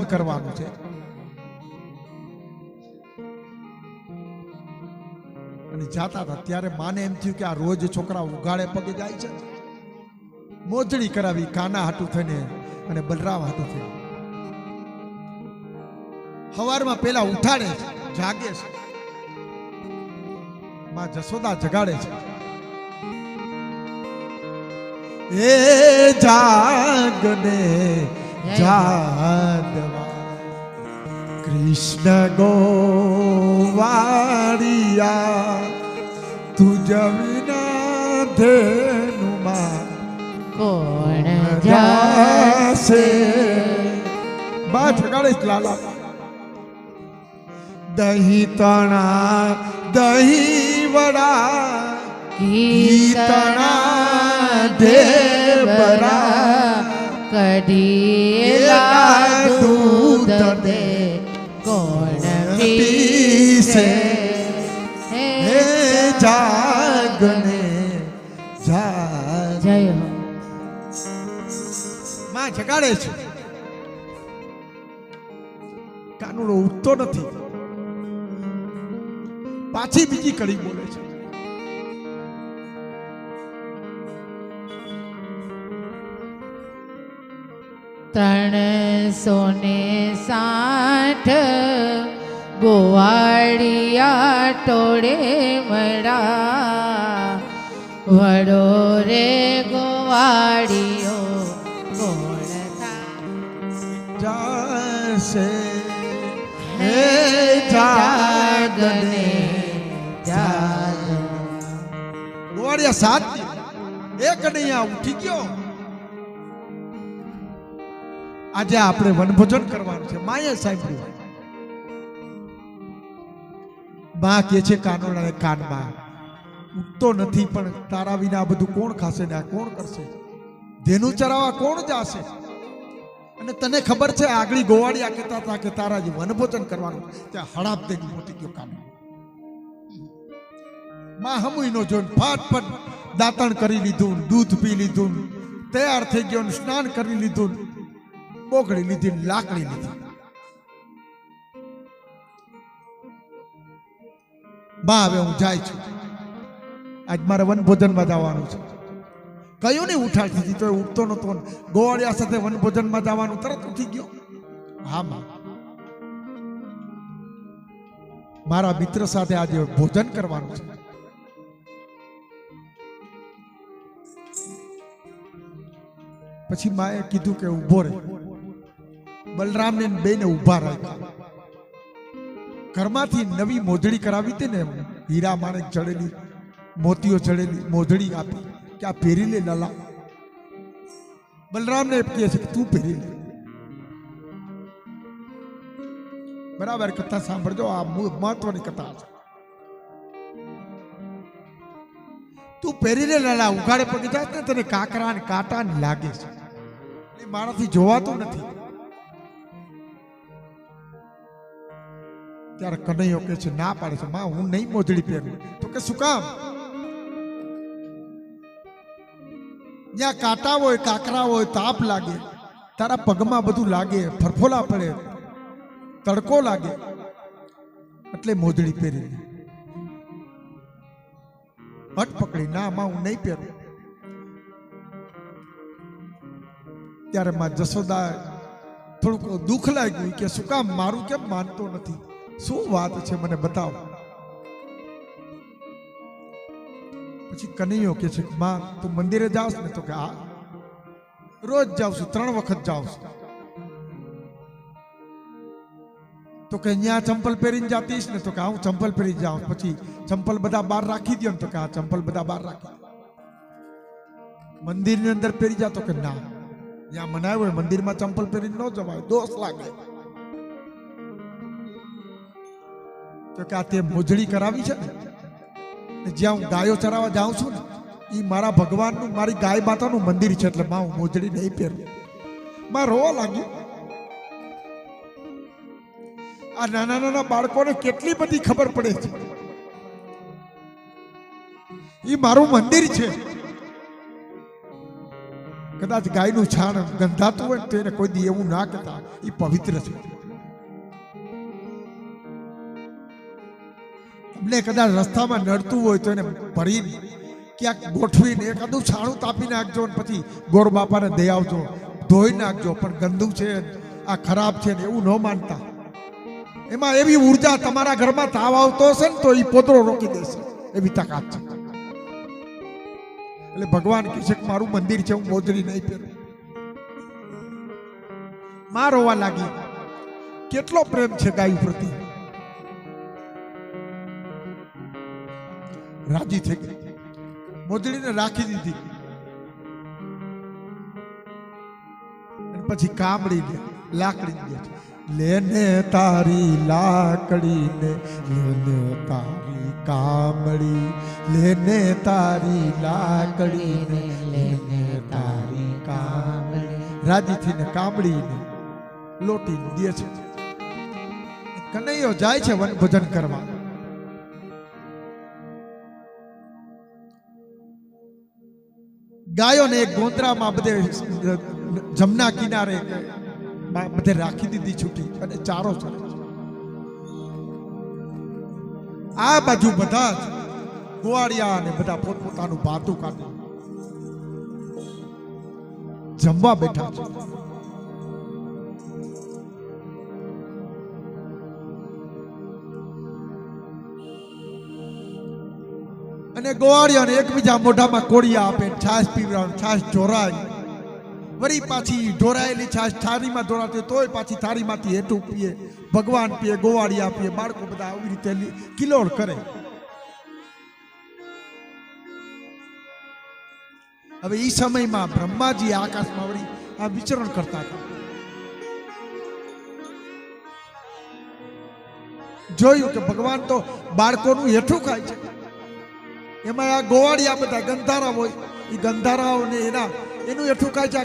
વનભોજન કરવાનું છે. અને જાતા હતા ત્યારે માને એમ થયું કે આ રોજ છોકરા ઉઘાડે પગે જાય છે, મોજડી કરાવી કાના હાટું થઈને અને બલરામ હાટું થઈને. સવારમાં પેલા ઉઠાડે છે, જાગે છે, માં જશોદા જગાડે છે. એ જાગને જાદવા કૃષ્ણ ગોવાળિયા તુજ વિના ધેનુમાં કોણ જાશે. બા જગાડે લાલા. દહીં તણા દહીં વડા કીર્તના દેવરા કઢીલા દૂધ દે કોણ પીસે. હે જાગને જાગ. જય હો. માં જગાડે છે. કાનુડો ઉઠતો નથી. પાછી બીજી કડી બોલે છે. ત્રણસો ને 60 ગોવાળિયા ટોળે મળા વડો રે ગોવાળિયો કોણ જાશે. હે જાગને જાગ. ગોવાળિયા સાત એક કનૈયા ઉઠી ગયો. આજે આપણે વનભોજન કરવાનું છે. માએ સાંભળ્યું. બા કે છે કાનોડાને કાનમાં ઉઠતો નથી, પણ તારા વિના આ બધું કોણ ખાશે ને આ કોણ કરશે? ધેનું ચરાવવા કોણ જાશે? અને તને ખબર છે આગળી ગોવાળિયા કહેતા હતા કે તારા જે વનભોજન કરવાનું ત્યાં હડાપ દેની મોટી ગયો કાનો. માં હમુઈનો જોઈને ફાટફટ દાંતણ કરી લીધું, દૂધ પી લીધું, તૈયાર થઈ ગયો, સ્નાન કરી લીધું, બોકડી લીધી, લાકડી લીધી. બા હવે હું જાય છું, આજ મારે વનભોજનમાં જવાનું છે. કયું નહીં ઉઠાડતી હતી તો ઉઠતો નતો. ગોવાળિયા સાથે વનભોજનમાં જવાનું તરત ઉઠી ગયો. હા માં, મારા મિત્ર સાથે આજે ભોજન કરવાનું છે. પછી માએ કીધું કે ઊભો રહે. બલરામને બેને ઊભા રાખ્યા. ઘરમાંથી નવી મોજડી કરાવી હતી ને, હીરા માણેક જડેલી, મોતીઓ જડેલી મોજડી આપી કે આ પહેરી લે લાલા. બલરામને એમ કહે છે કે તું પહેરી લે. બરાબર કથા સાંભળજો, આ મહત્વની કથા છે. તું પહેરી લે લાલા. ઉઘાડે પગે જાત ને તને કાકરા ને કાંટા ને લાગે છે, એ મારાથી જોવાતું નથી. ત્યારે કનૈયો કે છે ના પાડે છે, માં હું નહીં મોજડી પહેરું. તો કે શું કામ? જ્યાં કાંટા હોય, કાકરા હોય, તાપ લાગે, તારા પગમાં બધું લાગે, ફરફોલા પડે, તડકો લાગે, એટલે મોજડી પહેરી. હટ પકડી, ના માં હું નહીં પહેરું. ત્યારે માં જશોદા થોડુંક દુઃખ લાગ્યું કે શું કામ, મારું કેમ માનતો નથી, શું વાત છે મને બતાવો. પછી કનૈયો કે છે કે માં તું મંદિરે જાવસ ને? તો કે હા રોજ જાઉં છું, 3 વખત જાઉં છું. તો કે અહીંયા ચંપલ પહેરીને જાતીશ ને? તો કે હું ચંપલ પહેરી જાઉં. પછી ચંપલ બધા બહાર રાખી દો ને? તો કે હા ચંપલ બધા બહાર રાખી દો. મંદિરની અંદર પહેરી જા? તો કે ના, જ્યાં મનાય હોય મંદિરમાં ચંપલ પહેરીને ન જવાય, દોષ લાગે. તો કે આ તે મોજડી કરાવી છે ને, જ્યાં હું ગાયો ચરાવવા જાઉં છું ને, એ મારા ભગવાનનું, મારી ગાય માતાનું મંદિર છે, એટલે માં હું મોજડી નહીં પહેરું. માં રોવા લાગ્યું. આ નાના નાના બાળકોને કેટલી બધી ખબર પડે છે. એ મારું મંદિર છે, કદાચ ગાયનું છાણ ગંધાતું હોય ને તો એને કોઈ દી એવું ના કહેતા એ પવિત્ર છે. તમને કદાચ રસ્તામાં નડતું હોય તો એને ભરીને ક્યાંક ગોઠવીને એકાદું છાણું તાપી નાખજો ને પછી ગોર બાપાને દઈ આવજો, ધોઈ નાખજો. પણ ગંદુ છે, આ ખરાબ છે ને એવું ન માનતા. એમાં એવી ઉર્જા તમારા ઘરમાં તાવ આવતો હશે ને તો એ પોતરો રોકી દેશે, એવી તાકાત છે. એટલે ભગવાન કહે છે કે મારું મંદિર છે, હું મોજડી નહીં પહેરું. માં રોવા લાગી. કેટલો પ્રેમ છે ગાય પ્રત્યે. રાજી થઈ ગઈ, મોજડીને રાખી દીધી. અને પછી કામડી લાકડી દે છે. લેને તારી લાકડીને, લેને તારી કામડી, લેને તારી લાકડીને, લેને તારી કામડી. રાજી થઈને કામડીને લોટી દે છે. કનૈયો જાય છે વન ભોજન કરવા. ગાયોને એક ગોંદરામાં બધે જમના કિનારે બધે રાખી દીધી છૂટી અને ચારો ચરે છે. આ બાજુ બધા જ ગોવાળિયા અને બધા પોતપોતાનું ભાતું કાઢી જમવા બેઠા છે. અને ગોવાળિયાને એકબીજા મોઢામાં કોળિયા આપે, છાશ પીવડાવે, છાશ ઢોરાય. વળી પાછી ઢોરાયેલી છાશ થાળીમાં ઢોરાતી તોય પાછી થાળીમાંથી હેઠું પીએ. ભગવાન પીએ, ગોવાળિયા પીએ, બાળકો બધા આવી રીતે કિલોળ કરે. હવે એ સમયમાં બ્રહ્માજી આકાશમાં વળી આ વિચરણ કરતા હતા. જોયું કે ભગવાન તો બાળકોનું હેઠું ખાય છે. એમાં આ ગોવાળિયા બધા ગંધારા હોય, એ ગંધારાઓને એનું હેઠું ખાય છે.